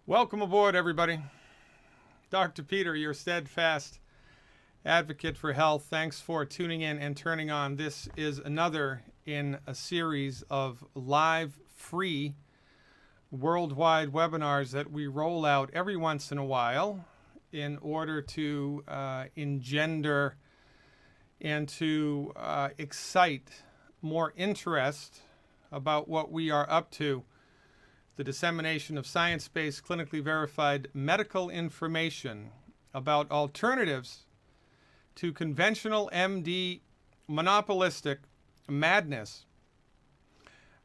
Welcome aboard, everybody. Dr. Peter, your steadfast advocate for health. Thanks for tuning in and turning on. This is another in a series of live, free, worldwide webinars that we roll out every once in a while in order to engender and to excite more interest about what we are up to. The dissemination of science-based, clinically verified medical information about alternatives to conventional MD monopolistic madness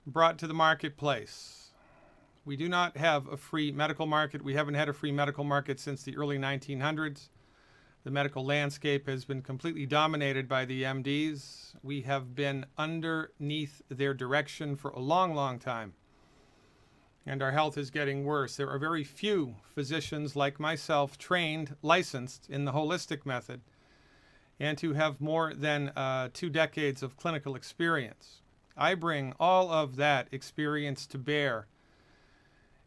brought to the marketplace. We do not have a free medical market. We haven't had a free medical market since the early 1900s. The medical landscape has been completely dominated by the MDs. We have been underneath their direction for a long, long time. And our health is getting worse. There are very few physicians like myself trained, licensed in the holistic method, and who have more than 2 decades of clinical experience. I bring all of that experience to bear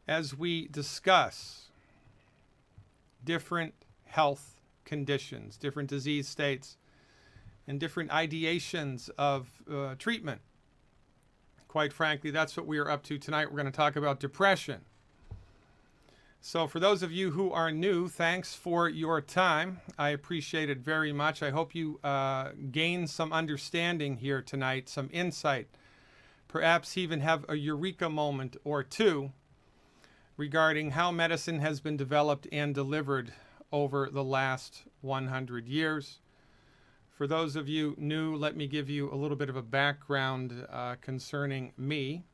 as we discuss different health conditions, different disease states, and different ideations of treatment. Quite frankly, that's what we are up to tonight. We're going to talk about depression. So for those of you who are new, thanks for your time. I appreciate it very much. I hope you gain some understanding here tonight, some insight, perhaps even have a eureka moment or two regarding how medicine has been developed and delivered over the last 100 years. For those of you new, let me give you a little bit of a background concerning me.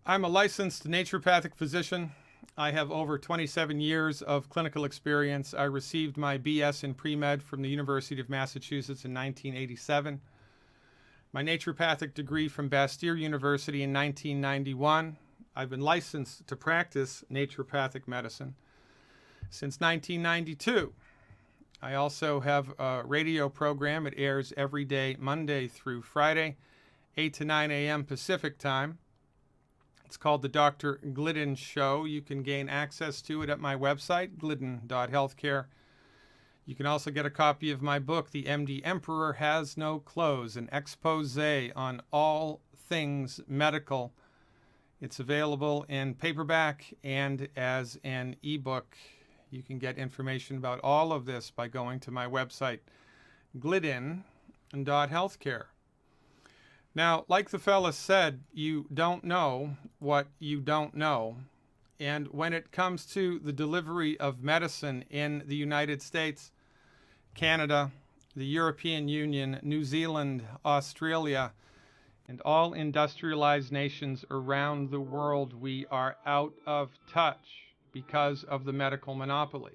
I'm a licensed naturopathic physician. I have over 27 years of clinical experience. I received my BS in pre-med from the University of Massachusetts in 1987. My naturopathic degree from Bastyr University in 1991. I've been licensed to practice naturopathic medicine since 1992. I also have a radio program. It airs every day, Monday through Friday, 8 to 9 a.m. Pacific time. It's called the Dr. Glidden Show. You can gain access to it at my website, glidden.healthcare. You can also get a copy of my book, The MD Emperor Has No Clothes, an expose on all things medical. It's available in paperback and as an ebook. You can get information about all of this by going to my website, glidden.healthcare. Now, like the fella said, you don't know what you don't know. And when it comes to the delivery of medicine in the United States, Canada, the European Union, New Zealand, Australia, and all industrialized nations around the world, we are out of touch because of the medical monopoly.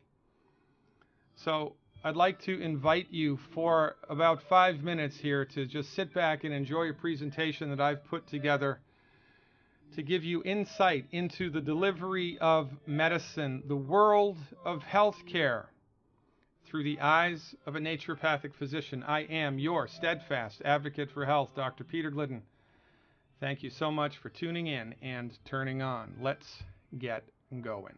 So I'd like to invite you for about 5 minutes here to just sit back and enjoy a presentation that I've put together to give you insight into the delivery of medicine, the world of healthcare, through the eyes of a naturopathic physician. I am your steadfast advocate for health, Dr. Peter Glidden. Thank you so much for tuning in and turning on. Let's get going.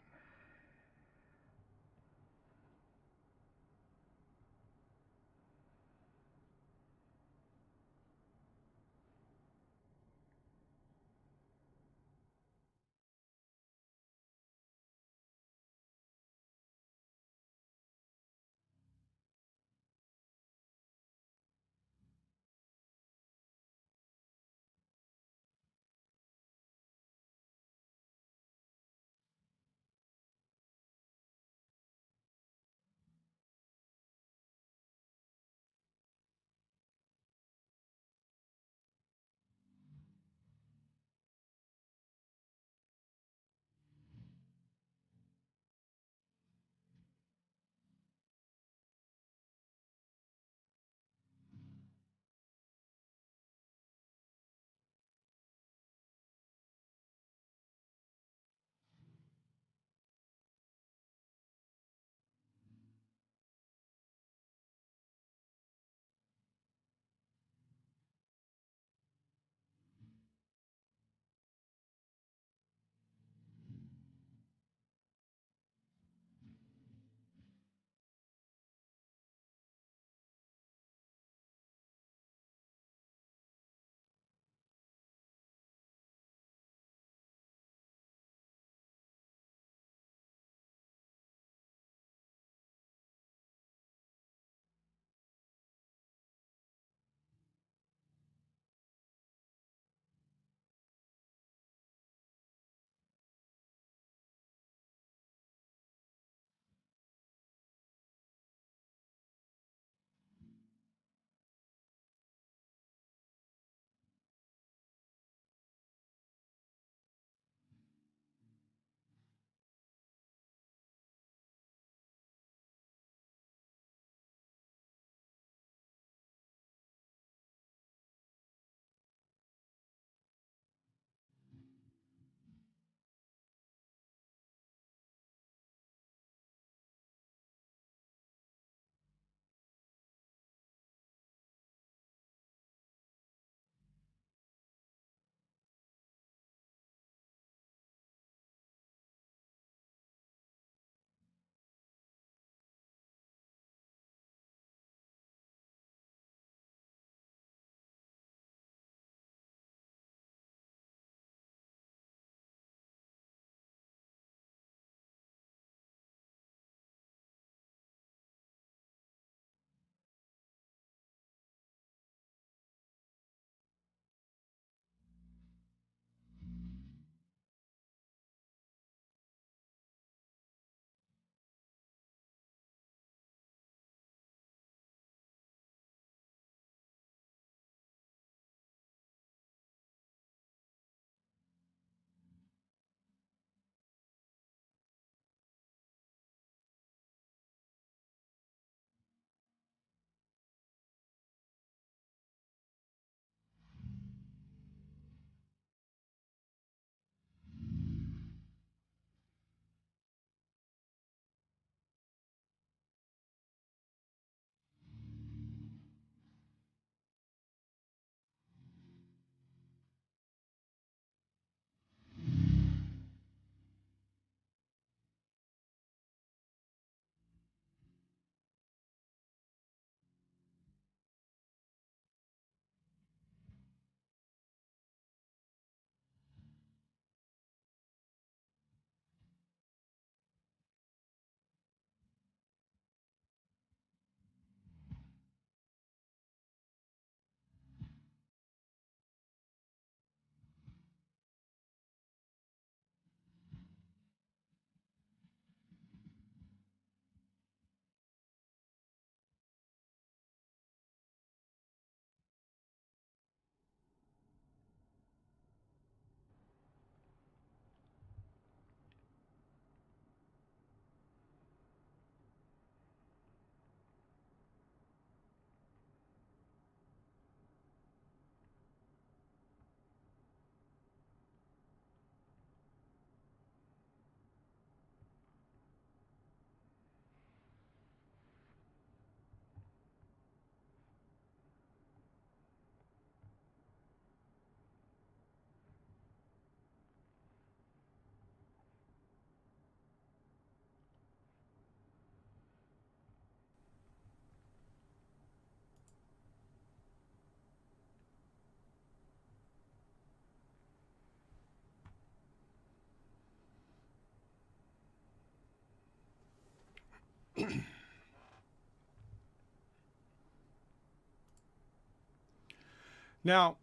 Now,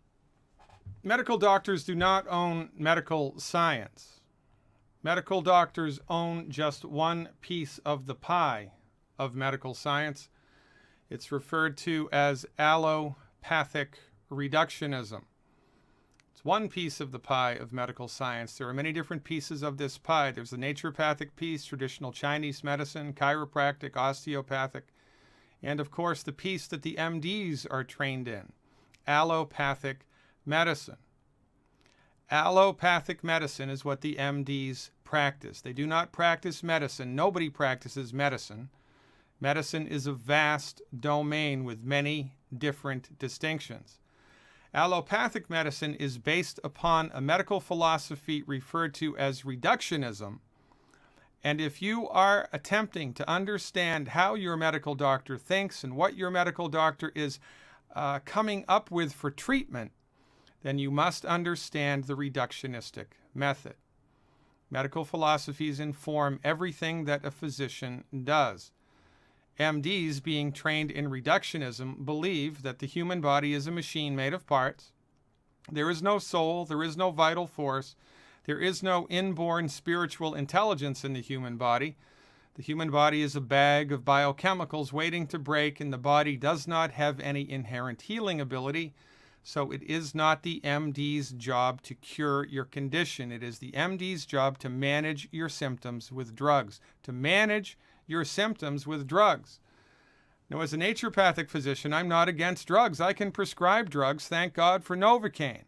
medical doctors do not own medical science. Medical doctors own just one piece of the pie of medical science. It's referred to as allopathic reductionism. It's one piece of the pie of medical science. There are many different pieces of this pie. There's the naturopathic piece, traditional Chinese medicine, chiropractic, osteopathic, and of course the piece that the MDs are trained in, allopathic medicine. Allopathic medicine is what the MDs practice. They do not practice medicine. Nobody practices medicine. Medicine is a vast domain with many different distinctions. Allopathic medicine is based upon a medical philosophy referred to as reductionism. And if you are attempting to understand how your medical doctor thinks and what your medical doctor is coming up with for treatment, then you must understand the reductionistic method. Medical philosophies inform everything that a physician does. MDs, being trained in reductionism, believe that the human body is a machine made of parts. There is no soul, there is no vital force, there is no inborn spiritual intelligence in the human body. The human body is a bag of biochemicals waiting to break, and the body does not have any inherent healing ability. So it is not the MD's job to cure your condition. It is the MD's job to manage your symptoms with drugs. To manage your symptoms with drugs. Now, as a naturopathic physician, I'm not against drugs. I can prescribe drugs, thank God for Novocaine.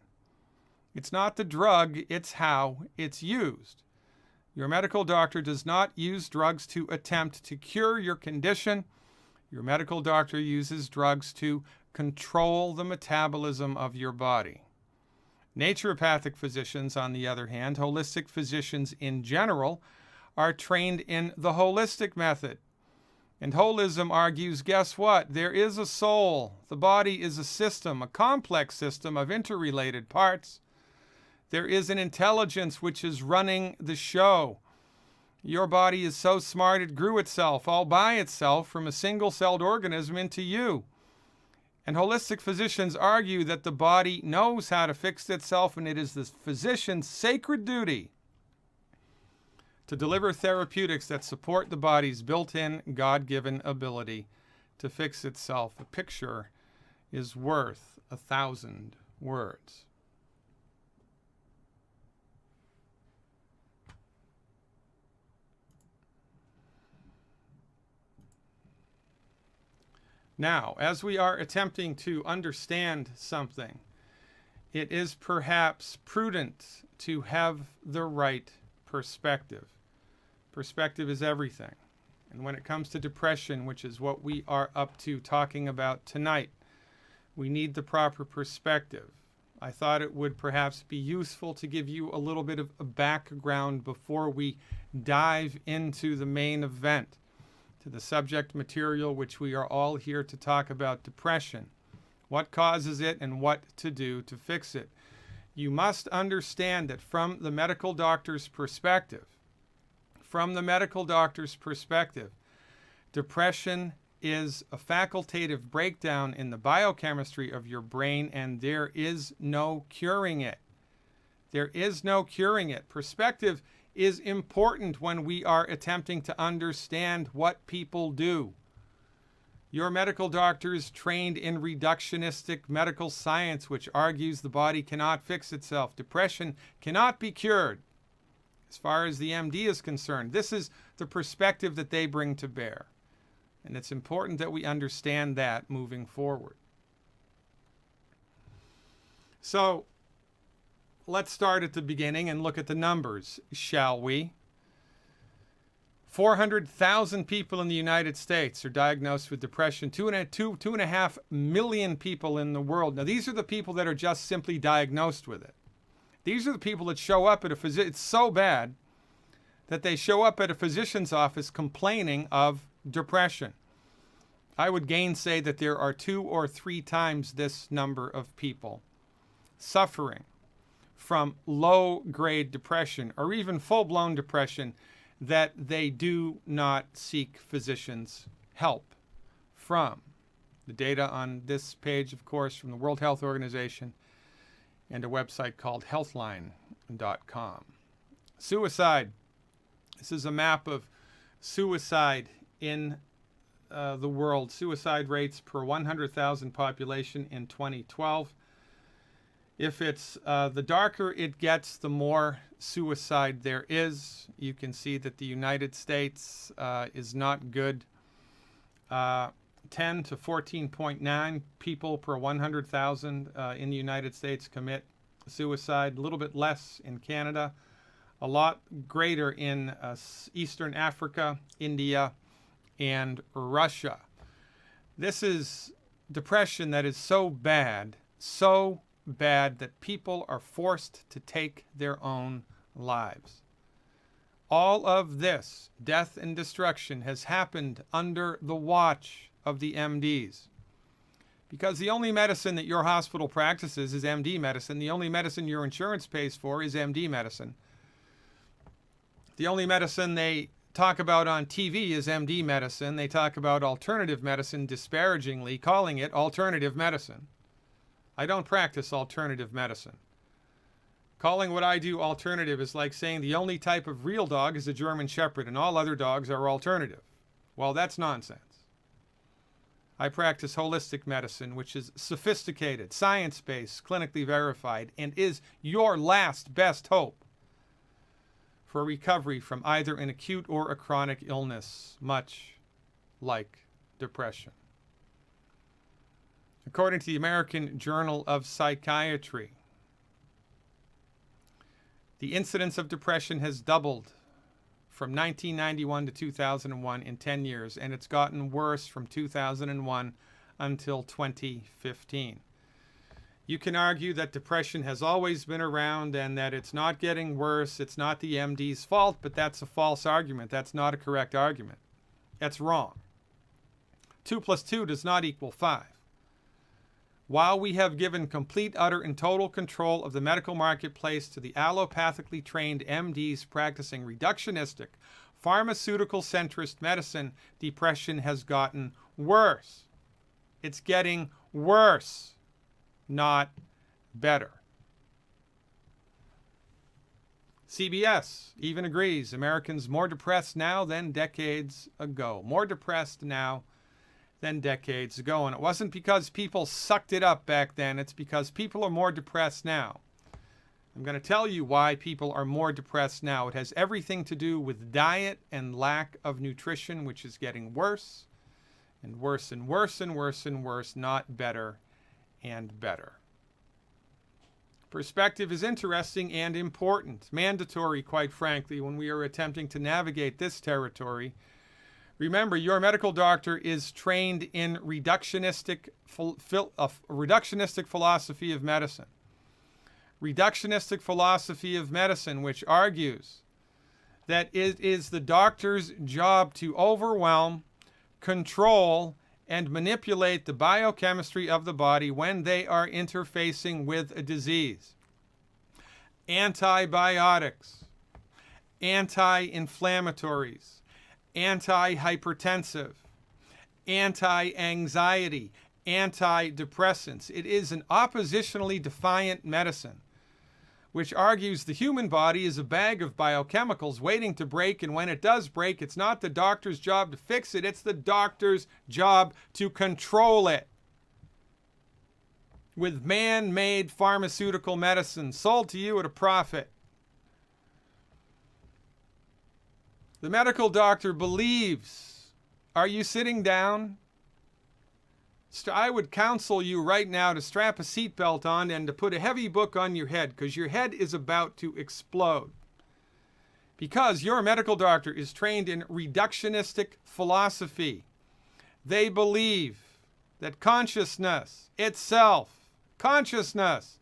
It's not the drug, it's how it's used. Your medical doctor does not use drugs to attempt to cure your condition. Your medical doctor uses drugs to control the metabolism of your body. Naturopathic physicians, on the other hand, holistic physicians in general, are trained in the holistic method. And holism argues, guess what? There is a soul. The body is a system, a complex system of interrelated parts. There is an intelligence which is running the show. Your body is so smart it grew itself all by itself from a single-celled organism into you. And holistic physicians argue that the body knows how to fix itself, and it is the physician's sacred duty to deliver therapeutics that support the body's built-in, God-given ability to fix itself. A picture is worth 1,000 words. Now, as we are attempting to understand something, it is perhaps prudent to have the right perspective. Perspective is everything. And when it comes to depression, which is what we are up to talking about tonight, we need the proper perspective. I thought it would perhaps be useful to give you a little bit of a background before we dive into the main event, to the subject material which we are all here to talk about, depression, what causes it and what to do to fix it. You must understand that from the medical doctor's perspective, depression is a facultative breakdown in the biochemistry of your brain, and there is no curing it. There is no curing it. Perspective is important when we are attempting to understand what people do. Your medical doctor is trained in reductionistic medical science, which argues the body cannot fix itself. Depression cannot be cured. As far as the MD is concerned, this is the perspective that they bring to bear. And it's important that we understand that moving forward. So, let's start at the beginning and look at the numbers, shall we? 400,000 people in the United States are diagnosed with depression. 2.5 million people in the world. Now, these are the people that are just simply diagnosed with it. These are the people that show up at a physician. It's so bad that they show up at a physician's office complaining of depression. I would gainsay that there are 2 or 3 times this number of people suffering from low-grade depression or even full-blown depression that they do not seek physicians' help from. The data on this page, of course, from the World Health Organization and a website called healthline.com. Suicide. This is a map of suicide in the world. Suicide rates per 100,000 population in 2012. If it's the darker it gets, the more suicide there is. You can see that the United States is not good. 10 to 14.9 people per 100,000 in the United States commit suicide. A little bit less in Canada. A lot greater in Eastern Africa, India, and Russia. This is depression that is so bad that people are forced to take their own lives. All of this death and destruction has happened under the watch of the MDs. Because the only medicine that your hospital practices is MD medicine. The only medicine your insurance pays for is MD medicine. The only medicine they talk about on TV is MD medicine. They talk about alternative medicine disparagingly, calling it alternative medicine. I don't practice alternative medicine. Calling what I do alternative is like saying the only type of real dog is a German Shepherd and all other dogs are alternative. Well, that's nonsense. I practice holistic medicine, which is sophisticated, science-based, clinically verified, and is your last best hope for recovery from either an acute or a chronic illness, much like depression. According to the American Journal of Psychiatry, the incidence of depression has doubled from 1991 to 2001 in 10 years, and it's gotten worse from 2001 until 2015. You can argue that depression has always been around and that it's not getting worse, it's not the MD's fault, but that's a false argument. That's not a correct argument. That's wrong. 2 plus 2 does not equal 5. While we have given complete, utter, and total control of the medical marketplace to the allopathically trained MDs practicing reductionistic, pharmaceutical-centrist medicine, depression has gotten worse. It's getting worse, not better. CBS even agrees Americans more depressed now than decades ago. More depressed now than decades ago. And it wasn't because people sucked it up back then. It's because people are more depressed now. I'm going to tell you why people are more depressed now. It has everything to do with diet and lack of nutrition, which is getting worse and worse and worse and worse and worse, not better and better. Perspective is interesting and important, mandatory, quite frankly, when we are attempting to navigate this territory. Remember, your medical doctor is trained in reductionistic philosophy of medicine. Reductionistic philosophy of medicine, which argues that it is the doctor's job to overwhelm, control, and manipulate the biochemistry of the body when they are interfacing with a disease. Antibiotics, anti-inflammatories, anti-hypertensive, anti-anxiety, antidepressants. It is an oppositionally defiant medicine, which argues the human body is a bag of biochemicals waiting to break, and when it does break, it's not the doctor's job to fix it, it's the doctor's job to control it. With man-made pharmaceutical medicine sold to you at a profit. The medical doctor believes. Are you sitting down? I would counsel you right now to strap a seatbelt on and to put a heavy book on your head, because your head is about to explode. Because your medical doctor is trained in reductionistic philosophy. They believe that consciousness itself, consciousness,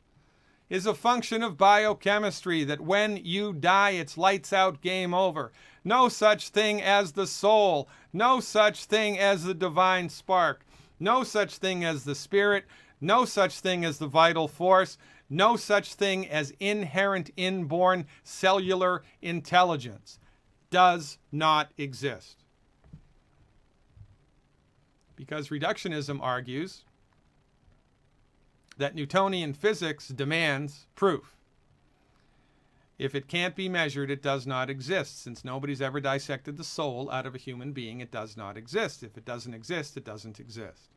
is a function of biochemistry, that when you die, it's lights out, game over. No such thing as the soul. No such thing as the divine spark. No such thing as the spirit. No such thing as the vital force. No such thing as inherent, inborn cellular intelligence. does not exist. Because reductionism argues that Newtonian physics demands proof. If it can't be measured, it does not exist. Since nobody's ever dissected the soul out of a human being, it does not exist. If it doesn't exist, it doesn't exist.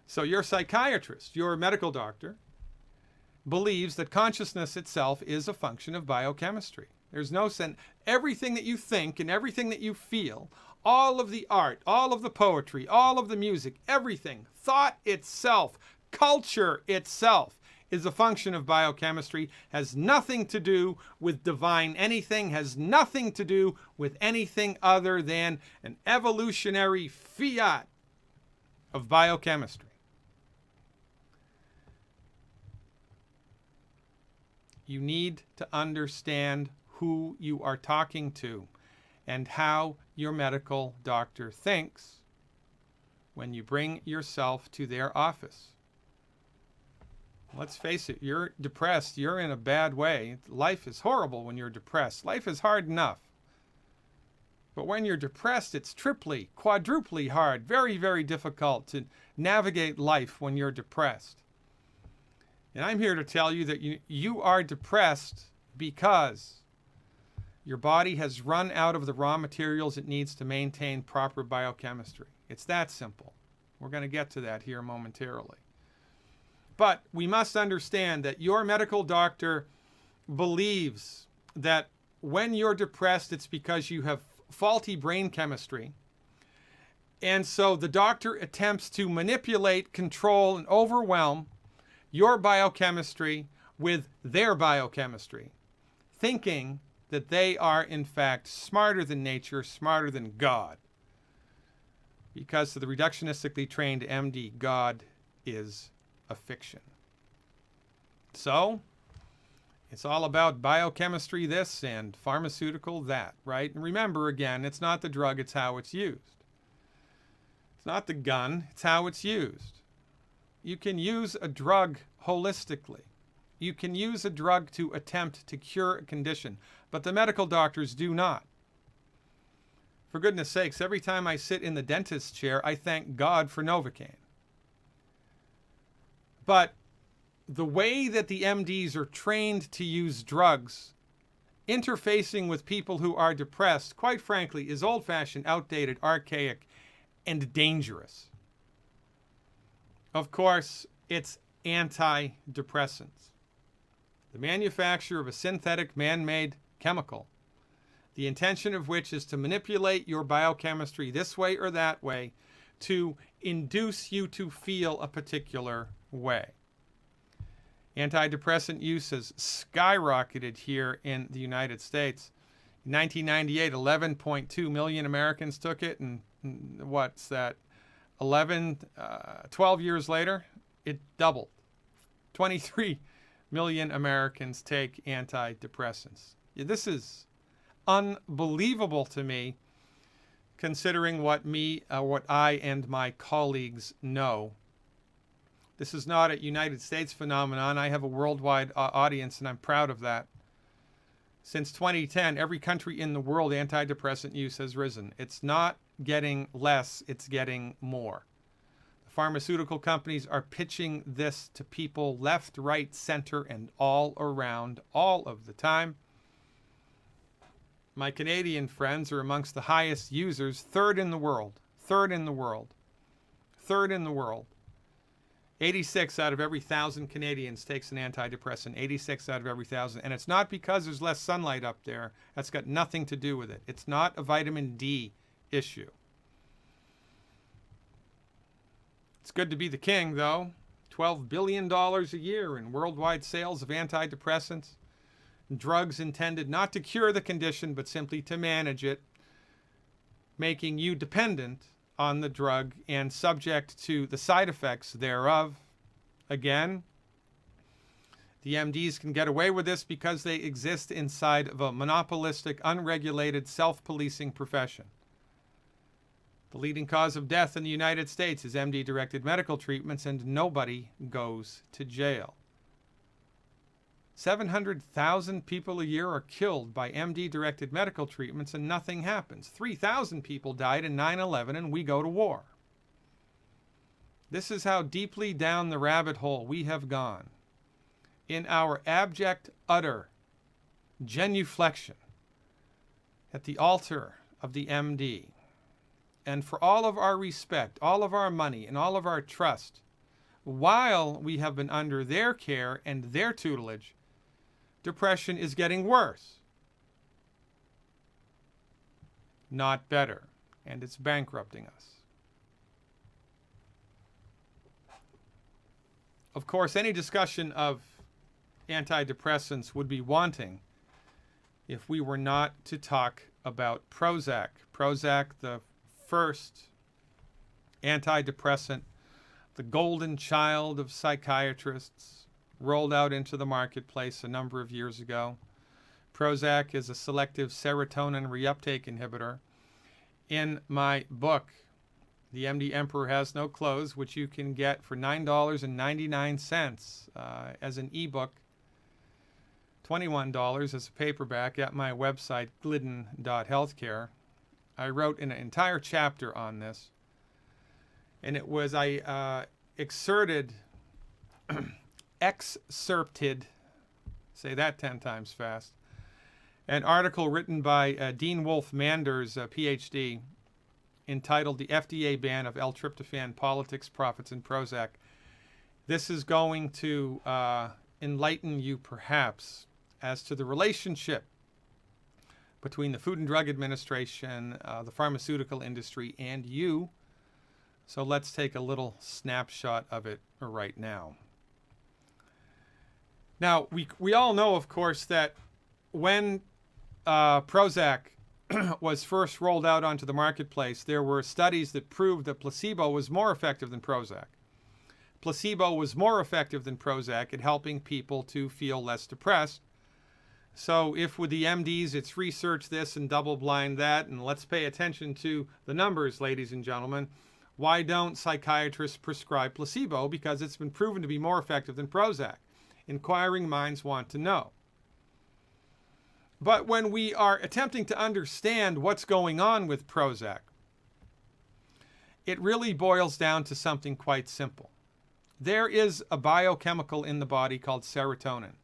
So your psychiatrist, your medical doctor, believes that consciousness itself is a function of biochemistry. There's no sense. Everything that you think and everything that you feel, all of the art, all of the poetry, all of the music, everything, thought itself, culture itself, is a function of biochemistry, has nothing to do with divine anything, has nothing to do with anything other than an evolutionary fiat of biochemistry. You need to understand who you are talking to and how your medical doctor thinks when you bring yourself to their office. Let's face it, you're depressed, you're in a bad way. Life is horrible when you're depressed. Life is hard enough. But when you're depressed, it's triply, quadruply hard, very, very difficult to navigate life when you're depressed. And I'm here to tell you that you are depressed because your body has run out of the raw materials it needs to maintain proper biochemistry. It's that simple. We're going to get to that here momentarily. But we must understand that your medical doctor believes that when you're depressed, it's because you have faulty brain chemistry. And so the doctor attempts to manipulate, control, and overwhelm your biochemistry with their biochemistry, thinking that they are, in fact, smarter than nature, smarter than God. Because to the reductionistically trained MD, God is a fiction. So, it's all about biochemistry this and pharmaceutical that, right? And remember, again, it's not the drug, it's how it's used. It's not the gun, it's how it's used. You can use a drug holistically. You can use a drug to attempt to cure a condition, but the medical doctors do not. For goodness sakes, every time I sit in the dentist's chair, I thank God for Novocaine. But the way that the MDs are trained to use drugs, interfacing with people who are depressed, quite frankly, is old-fashioned, outdated, archaic, and dangerous. Of course, it's antidepressants. The manufacture of a synthetic man-made chemical, the intention of which is to manipulate your biochemistry this way or that way to induce you to feel a particular way. Antidepressant use has skyrocketed here in the United States. In 1998, 11.2 million Americans took it, and what's that? 12 years later, it doubled. 23 million Americans take antidepressants. This is unbelievable to me, considering what I and my colleagues know. This is not a United States phenomenon. I have a worldwide audience, and I'm proud of that. Since 2010, every country in the world, antidepressant use has risen. It's not getting less, it's getting more. The pharmaceutical companies are pitching this to people left, right, center, and all around, all of the time. My Canadian friends are amongst the highest users, third in the world. 86 out of every 1,000 Canadians takes an antidepressant, 86 out of every 1,000. And it's not because there's less sunlight up there. That's got nothing to do with it. It's not a vitamin D issue. It's good to be the king, though. $12 billion a year in worldwide sales of antidepressants. Drugs intended not to cure the condition, but simply to manage it, making you dependent on the drug and subject to the side effects thereof. Again, the MDs can get away with this because they exist inside of a monopolistic, unregulated, self-policing profession. The leading cause of death in the United States is MD-directed medical treatments, and nobody goes to jail. 700,000 people a year are killed by MD-directed medical treatments and nothing happens. 3,000 people died in 9/11 and we go to war. This is how deeply down the rabbit hole we have gone in our abject, utter genuflection at the altar of the MD. And for all of our respect, all of our money, and all of our trust, while we have been under their care and their tutelage, depression is getting worse, not better, and it's bankrupting us. Of course, any discussion of antidepressants would be wanting if we were not to talk about Prozac. Prozac, the first antidepressant, the golden child of psychiatrists, rolled out into the marketplace a number of years ago. Prozac is a selective serotonin reuptake inhibitor. In my book, The MD Emperor Has No Clothes, which you can get for $9.99 as an ebook, $21 as a paperback at my website, glidden.healthcare. I wrote an entire chapter on this, and it was, excerpted, say that 10 times fast, an article written by Dean Wolf Manders, PhD, entitled The FDA Ban of L-Tryptophan Politics, Profits, and Prozac. This is going to enlighten you, perhaps, as to the relationship between the Food and Drug Administration, the pharmaceutical industry, and you. So let's take a little snapshot of it right now. Now, we all know, of course, that when Prozac was first rolled out onto the marketplace, there were studies that proved that placebo was more effective than Prozac. Placebo was more effective than Prozac at helping people to feel less depressed. So if with the MDs, it's research this and double blind that, and let's pay attention to the numbers, ladies and gentlemen. Why don't psychiatrists prescribe placebo? Because it's been proven to be more effective than Prozac. Inquiring minds want to know. But when we are attempting to understand what's going on with Prozac, it really boils down to something quite simple. There is a biochemical in the body called serotonin.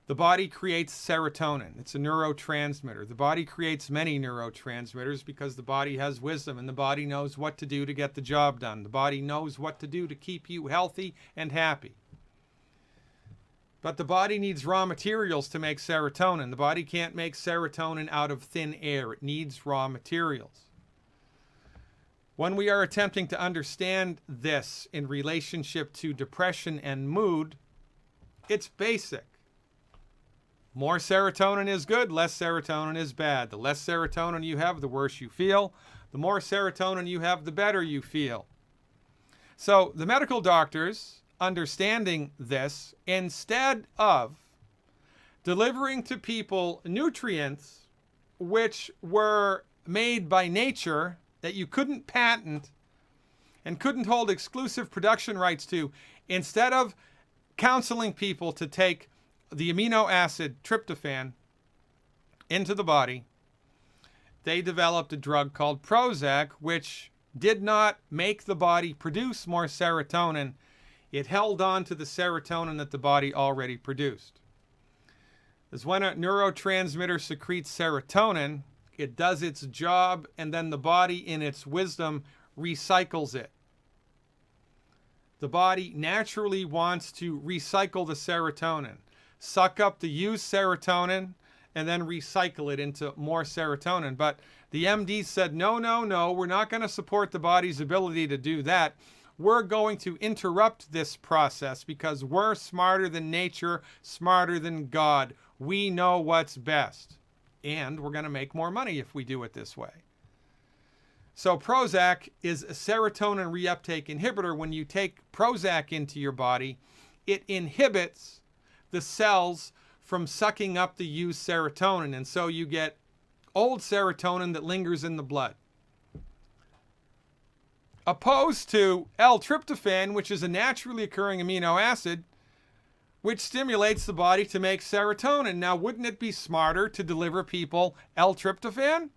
The body creates serotonin. It's a neurotransmitter. The body creates many neurotransmitters because the body has wisdom and the body knows what to do to get the job done. The body knows what to do to keep you healthy and happy. But the body needs raw materials to make serotonin. The body can't make serotonin out of thin air. It needs raw materials. When we are attempting to understand this in relationship to depression and mood, it's basic. More serotonin is good, less serotonin is bad. The less serotonin you have, the worse you feel. The more serotonin you have, the better you feel. So the medical doctors, understanding this, instead of delivering to people nutrients which were made by nature that you couldn't patent and couldn't hold exclusive production rights to, instead of counseling people to take the amino acid tryptophan into the body, they developed a drug called Prozac, which did not make the body produce more serotonin. It held on to the serotonin that the body already produced. As when a neurotransmitter secretes serotonin, it does its job, and then the body, in its wisdom, recycles it. The body naturally wants to recycle the serotonin, suck up the used serotonin, and then recycle it into more serotonin. But the MD said, no, we're not going to support the body's ability to do that. We're going to interrupt this process because we're smarter than nature, smarter than God. We know what's best. And we're going to make more money if we do it this way. So Prozac is a serotonin reuptake inhibitor. When you take Prozac into your body, it inhibits the cells from sucking up the used serotonin. And so you get old serotonin that lingers in the blood. Opposed to L-tryptophan, which is a naturally occurring amino acid, which stimulates the body to make serotonin. Now, wouldn't it be smarter to deliver people L-tryptophan?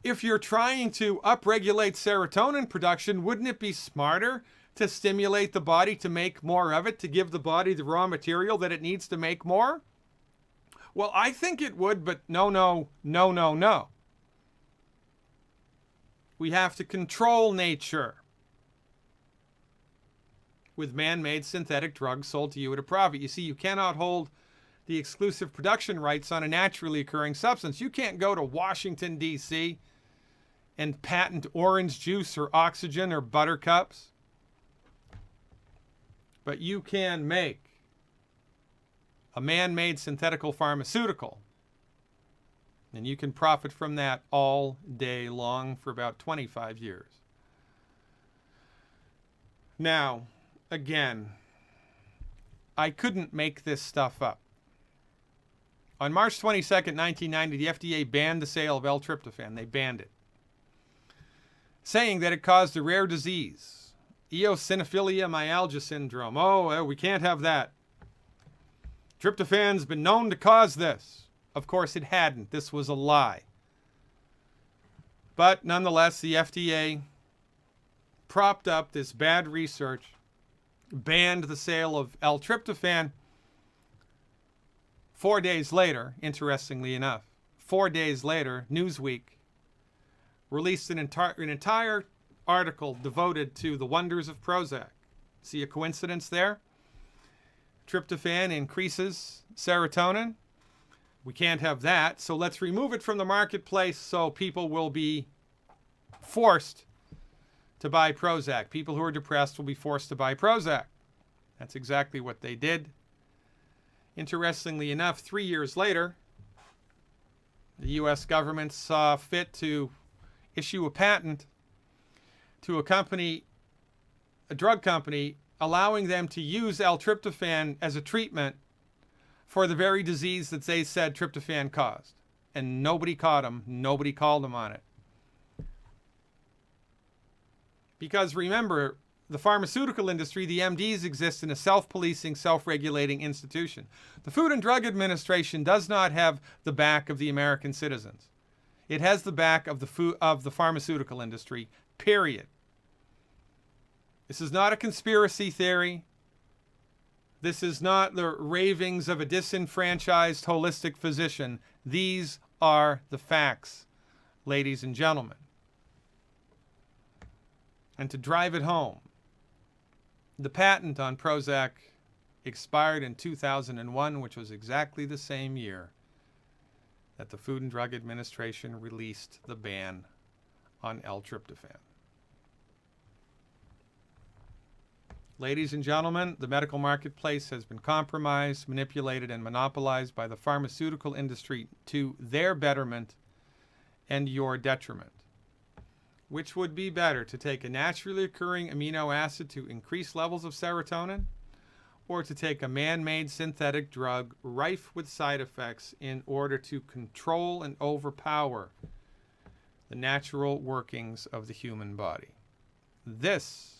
If you're trying to upregulate serotonin production, wouldn't it be smarter to stimulate the body to make more of it, to give the body the raw material that it needs to make more? Well, I think it would, but no, no, no, no, no. We have to control nature with man-made synthetic drugs sold to you at a profit. You see, you cannot hold the exclusive production rights on a naturally occurring substance. You can't go to Washington, D.C. and patent orange juice or oxygen or buttercups. But you can make a man-made synthetical pharmaceutical, and you can profit from that all day long for about 25 years. Now, again, I couldn't make this stuff up. On March 22nd, 1990, the FDA banned the sale of L-tryptophan. They banned it, saying that it caused a rare disease, eosinophilia myalgia syndrome. Oh, we can't have that. Tryptophan's been known to cause this. Of course, it hadn't. This was a lie. But nonetheless, the FDA propped up this bad research, banned the sale of L-tryptophan. 4 days later, interestingly enough, 4 days later, Newsweek released an entire article devoted to the wonders of Prozac. See a coincidence there? Tryptophan increases serotonin. We can't have that, so let's remove it from the marketplace so people will be forced to buy Prozac. People who are depressed will be forced to buy Prozac. That's exactly what they did. Interestingly enough, 3 years later, the U.S. government saw fit to issue a patent to a company, a drug company, allowing them to use L-tryptophan as a treatment for the very disease that they said tryptophan caused. And nobody caught them. Nobody called them on it. Because remember, the pharmaceutical industry, the MDs, exist in a self-policing, self-regulating institution. The Food and Drug Administration does not have the back of the American citizens. It has the back of the pharmaceutical industry, period. This is not a conspiracy theory. This is not the ravings of a disenfranchised holistic physician. These are the facts, ladies and gentlemen. And to drive it home, the patent on Prozac expired in 2001, which was exactly the same year that the Food and Drug Administration released the ban on L-tryptophan. Ladies and gentlemen, the medical marketplace has been compromised, manipulated, and monopolized by the pharmaceutical industry to their betterment and your detriment. Which would be better, to take a naturally occurring amino acid to increase levels of serotonin, or to take a man-made synthetic drug rife with side effects in order to control and overpower the natural workings of the human body? This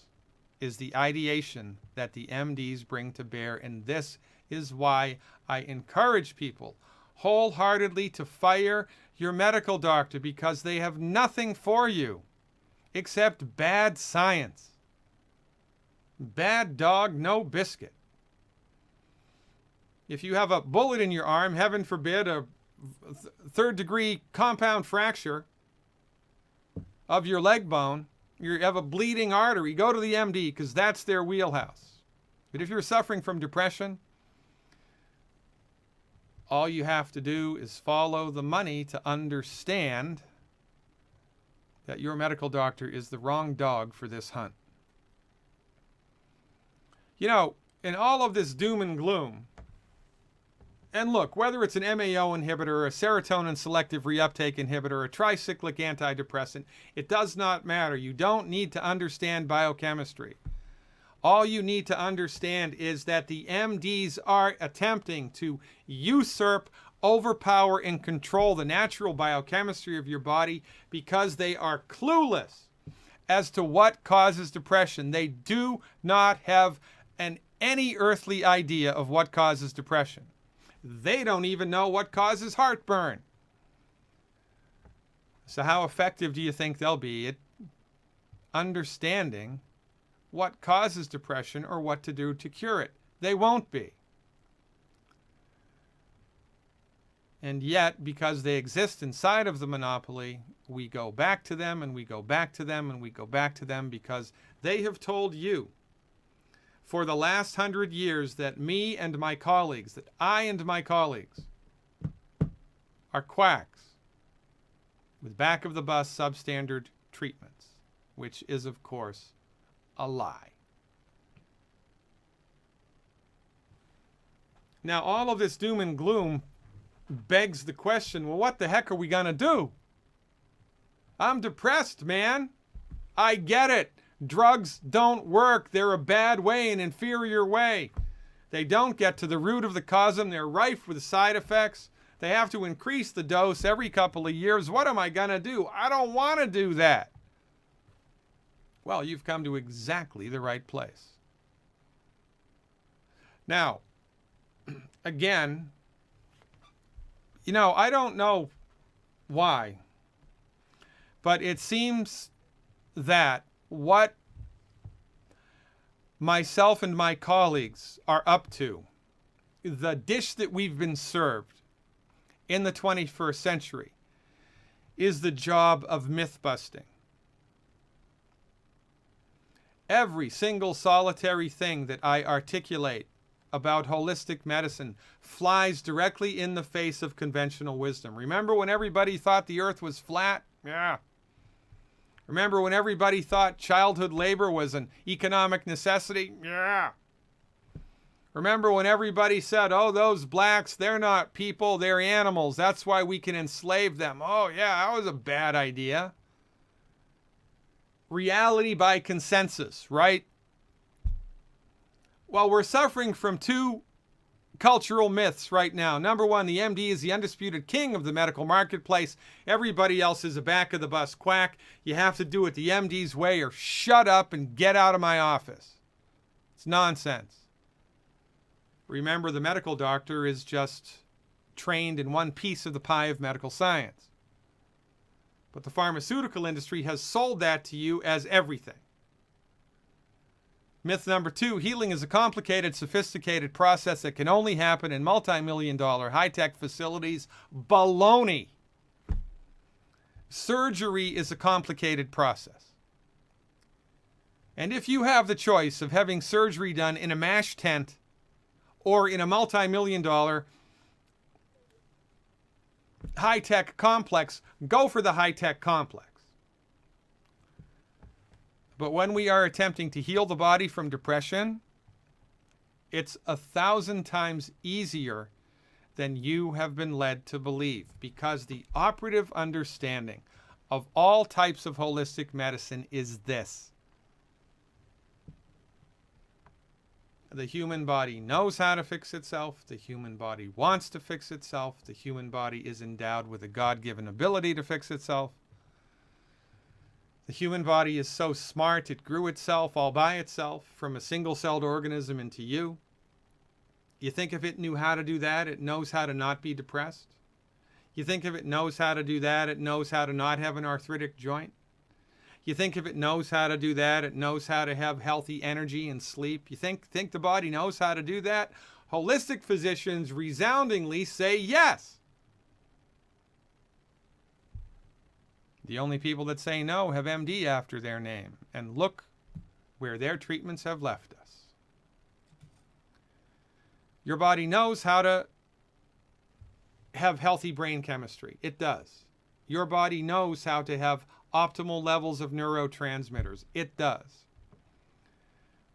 is the ideation that the MDs bring to bear, and this is why I encourage people wholeheartedly to fire your medical doctor, because they have nothing for you except bad science. Bad dog, no biscuit. If you have a bullet in your arm, heaven forbid, a third-degree compound fracture of your leg bone, you have a bleeding artery, go to the MD, because that's their wheelhouse. But if you're suffering from depression, all you have to do is follow the money to understand that your medical doctor is the wrong dog for this hunt. You know, in all of this doom and gloom, and look, whether it's an MAO inhibitor, a serotonin selective reuptake inhibitor, a tricyclic antidepressant, it does not matter. You don't need to understand biochemistry. All you need to understand is that the MDs are attempting to usurp, overpower, and control the natural biochemistry of your body because they are clueless as to what causes depression. They do not have an any earthly idea of what causes depression. They don't even know what causes heartburn. So how effective do you think they'll be at understanding what causes depression or what to do to cure it? They won't be. And yet, because they exist inside of the monopoly, we go back to them and we go back to them and we go back to them because they have told you for the last 100 years that me and my colleagues, that I and my colleagues are quacks with back-of-the-bus substandard treatments, which is, of course, a lie. Now, all of this doom and gloom begs the question, well, what the heck are we going to do? I'm depressed, man. I get it. Drugs don't work. They're a bad way, an inferior way. They don't get to the root of the cause. They're rife with side effects. They have to increase the dose every couple of years. What am I going to do? I don't want to do that. Well, you've come to exactly the right place. Now, again, I don't know why, but it seems that what myself and my colleagues are up to, the dish that we've been served in the 21st century, is the job of myth busting. Every single solitary thing that I articulate about holistic medicine flies directly in the face of conventional wisdom. Remember when everybody thought the earth was flat? Yeah. Remember when everybody thought childhood labor was an economic necessity? Yeah. Remember when everybody said, oh, those blacks, they're not people, they're animals. That's why we can enslave them. Oh, yeah, that was a bad idea. Reality by consensus, right? Well, we're suffering from two cultural myths right now. Number one, the MD is the undisputed king of the medical marketplace. Everybody else is a back-of-the-bus quack. You have to do it the MD's way or shut up and get out of my office. It's nonsense. Remember, the medical doctor is just trained in one piece of the pie of medical science. But the pharmaceutical industry has sold that to you as everything. Myth number two, healing is a complicated, sophisticated process that can only happen in multi-million-dollar high-tech facilities. Baloney. Surgery is a complicated process. And if you have the choice of having surgery done in a MASH tent or in a multi-million-dollar high-tech complex, go for the high-tech complex. But when we are attempting to heal the body from depression, it's 1,000 times easier than you have been led to believe, because the operative understanding of all types of holistic medicine is this. The human body knows how to fix itself. The human body wants to fix itself. The human body is endowed with a God-given ability to fix itself. The human body is so smart, it grew itself all by itself from a single-celled organism into you. You think if it knew how to do that, it knows how to not be depressed? You think if it knows how to do that, it knows how to not have an arthritic joint? You think if it knows how to do that, it knows how to have healthy energy and sleep? You think the body knows how to do that? Holistic physicians resoundingly say yes. The only people that say no have MD after their name. And look where their treatments have left us. Your body knows how to have healthy brain chemistry. It does. Your body knows how to have optimal levels of neurotransmitters. It does.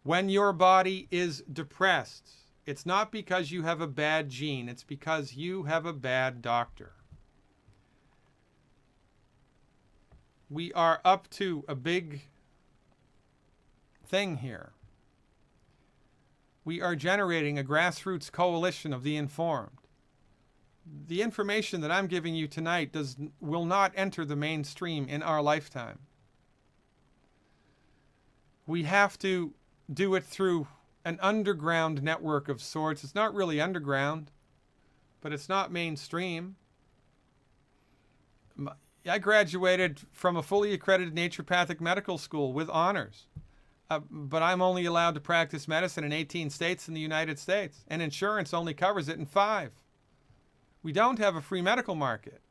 When your body is depressed, it's not because you have a bad gene. It's because you have a bad doctor. We are up to a big thing here. We are generating a grassroots coalition of the informed. The information that I'm giving you tonight will not enter the mainstream in our lifetime. We have to do it through an underground network of sorts. It's not really underground, but it's not mainstream. I graduated from a fully accredited naturopathic medical school with honors. But I'm only allowed to practice medicine in 18 states in the United States, and insurance only covers it in 5. We don't have a free medical market.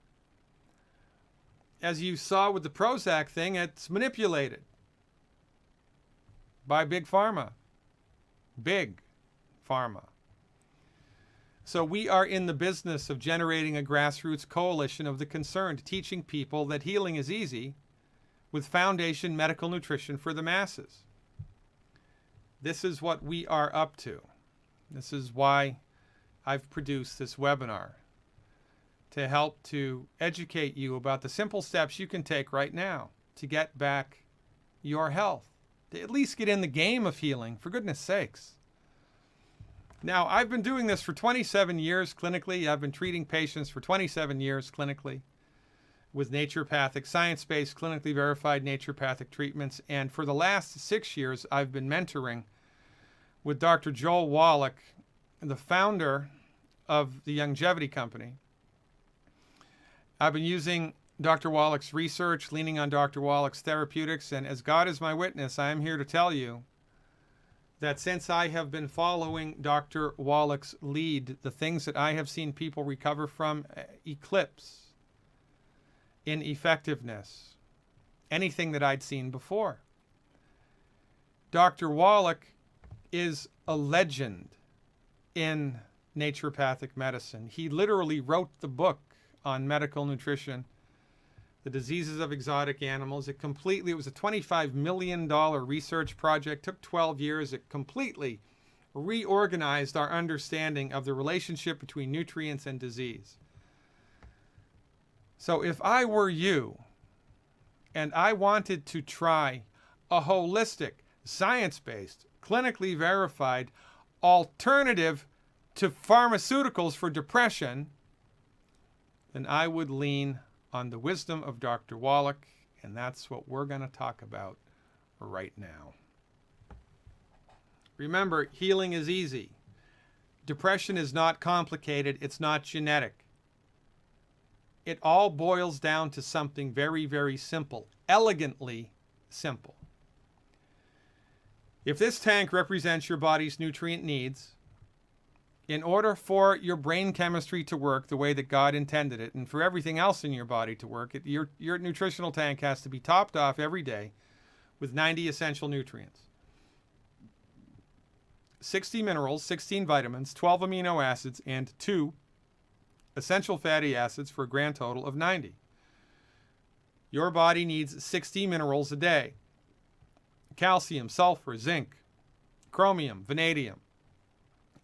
As you saw with the Prozac thing, it's manipulated by Big Pharma. Big Pharma. So we are in the business of generating a grassroots coalition of the concerned, teaching people that healing is easy with foundation medical nutrition for the masses. This is what we are up to. This is why I've produced this webinar, to help to educate you about the simple steps you can take right now to get back your health, to at least get in the game of healing, for goodness sakes. Now, I've been doing this for 27 years clinically. I've been treating patients for 27 years clinically with naturopathic, science-based, clinically verified naturopathic treatments. And for the last 6 years, I've been mentoring with Dr. Joel Wallach, the founder of the Youngevity company. I've been using Dr. Wallach's research, leaning on Dr. Wallach's therapeutics, and as God is my witness, I am here to tell you that since I have been following Dr. Wallach's lead, the things that I have seen people recover from eclipse in effectiveness anything that I'd seen before. Dr. Wallach is a legend in naturopathic medicine. He literally wrote the book on medical nutrition, The Diseases of Exotic Animals. It was a $25 million research project, took 12 years. It completely reorganized our understanding of the relationship between nutrients and disease. So if I were you and I wanted to try a holistic, science-based, clinically verified alternative to pharmaceuticals for depression, then I would lean on the wisdom of Dr. Wallach, and that's what we're going to talk about right now. Remember, healing is easy. Depression is not complicated. It's not genetic. It all boils down to something very, very simple, elegantly simple. If this tank represents your body's nutrient needs, in order for your brain chemistry to work the way that God intended it, and for everything else in your body to work, your nutritional tank has to be topped off every day with 90 essential nutrients. 60 minerals, 16 vitamins, 12 amino acids, and 2 essential fatty acids for a grand total of 90. Your body needs 60 minerals a day. Calcium, sulfur, zinc, chromium, vanadium,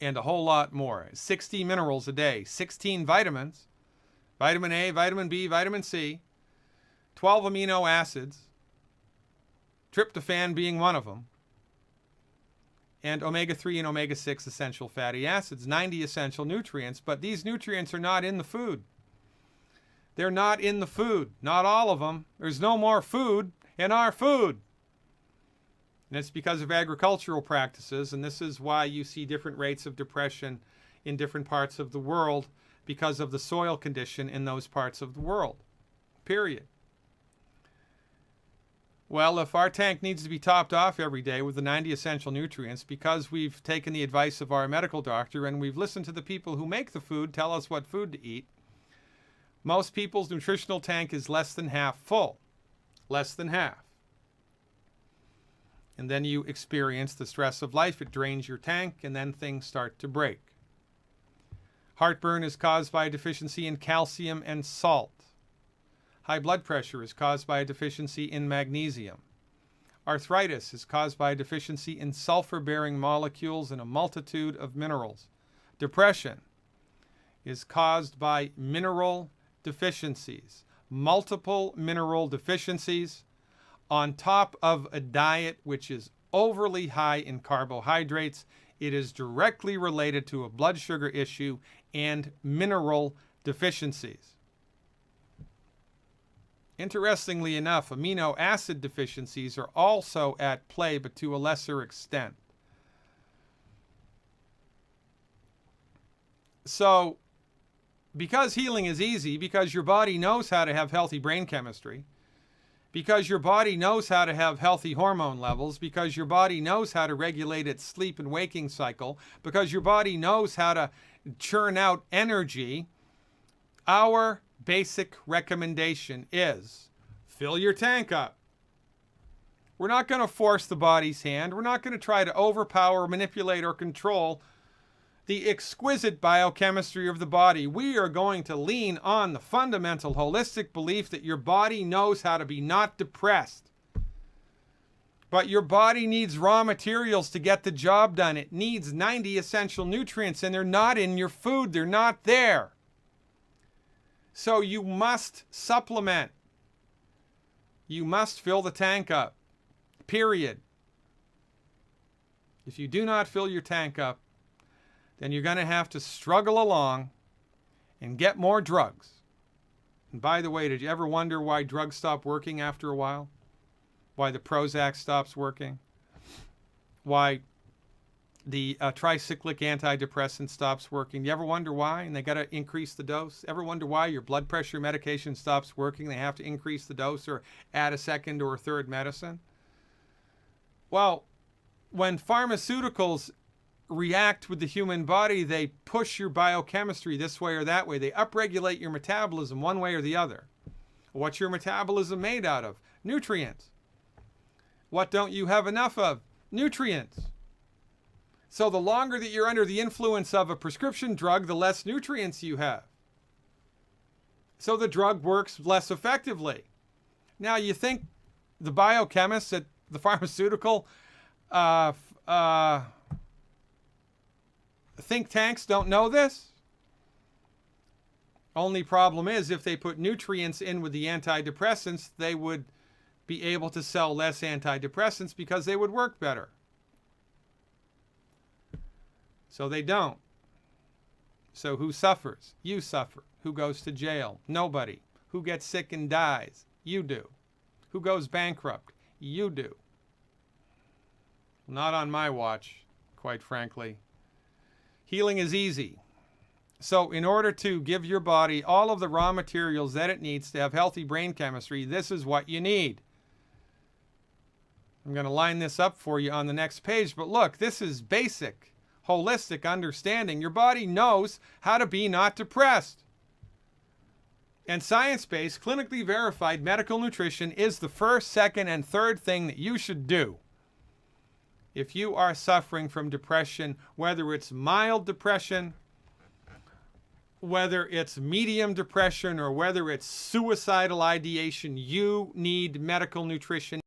and a whole lot more. 60 minerals a day, 16 vitamins, vitamin A, vitamin B, vitamin C, 12 amino acids, tryptophan being one of them, and omega-3 and omega-6 essential fatty acids, 90 essential nutrients. But these nutrients are not in the food. They're not in the food. Not all of them. There's no more food in our food. And it's because of agricultural practices, and this is why you see different rates of depression in different parts of the world, because of the soil condition in those parts of the world. Period. Well, if our tank needs to be topped off every day with the 90 essential nutrients because we've taken the advice of our medical doctor and we've listened to the people who make the food tell us what food to eat, most people's nutritional tank is less than half full. Less than half. And then you experience the stress of life. It drains your tank, and then things start to break. Heartburn is caused by a deficiency in calcium and salt. High blood pressure is caused by a deficiency in magnesium. Arthritis is caused by a deficiency in sulfur-bearing molecules and a multitude of minerals. Depression is caused by mineral deficiencies, multiple mineral deficiencies, on top of a diet which is overly high in carbohydrates. It is directly related to a blood sugar issue and mineral deficiencies. Interestingly enough, amino acid deficiencies are also at play, but to a lesser extent. So, because healing is easy, because your body knows how to have healthy brain chemistry, because your body knows how to have healthy hormone levels, because your body knows how to regulate its sleep and waking cycle, because your body knows how to churn out energy, our basic recommendation is fill your tank up. We're not going to force the body's hand. We're not going to try to overpower, manipulate, or control the exquisite biochemistry of the body. We are going to lean on the fundamental holistic belief that your body knows how to be not depressed. But your body needs raw materials to get the job done. It needs 90 essential nutrients, and they're not in your food. They're not there. So you must supplement. You must fill the tank up. Period. If you do not fill your tank up, then you're going to have to struggle along and get more drugs. And by the way, did you ever wonder why drugs stop working after a while? Why the Prozac stops working? Why the tricyclic antidepressant stops working? You ever wonder why? And they got to increase the dose? Ever wonder why your blood pressure medication stops working? They have to increase the dose or add a second or a third medicine? Well, when pharmaceuticals react with the human body, they push your biochemistry this way or that way. They upregulate your metabolism one way or the other. What's your metabolism made out of? Nutrients. What don't you have enough of? Nutrients. So the longer that you're under the influence of a prescription drug, the less nutrients you have. So the drug works less effectively. Now, you think the biochemists at the pharmaceutical think tanks don't know this? Only problem is, if they put nutrients in with the antidepressants, they would be able to sell less antidepressants because they would work better. So they don't. So who suffers? You suffer. Who goes to jail? Nobody. Who gets sick and dies? You do. Who goes bankrupt? You do. Not on my watch, quite frankly. Healing is easy. So in order to give your body all of the raw materials that it needs to have healthy brain chemistry, this is what you need. I'm going to line this up for you on the next page, but look, this is basic, holistic understanding. Your body knows how to be not depressed. And science-based, clinically verified medical nutrition is the first, second, and third thing that you should do. If you are suffering from depression, whether it's mild depression, whether it's medium depression, or whether it's suicidal ideation, you need medical nutrition.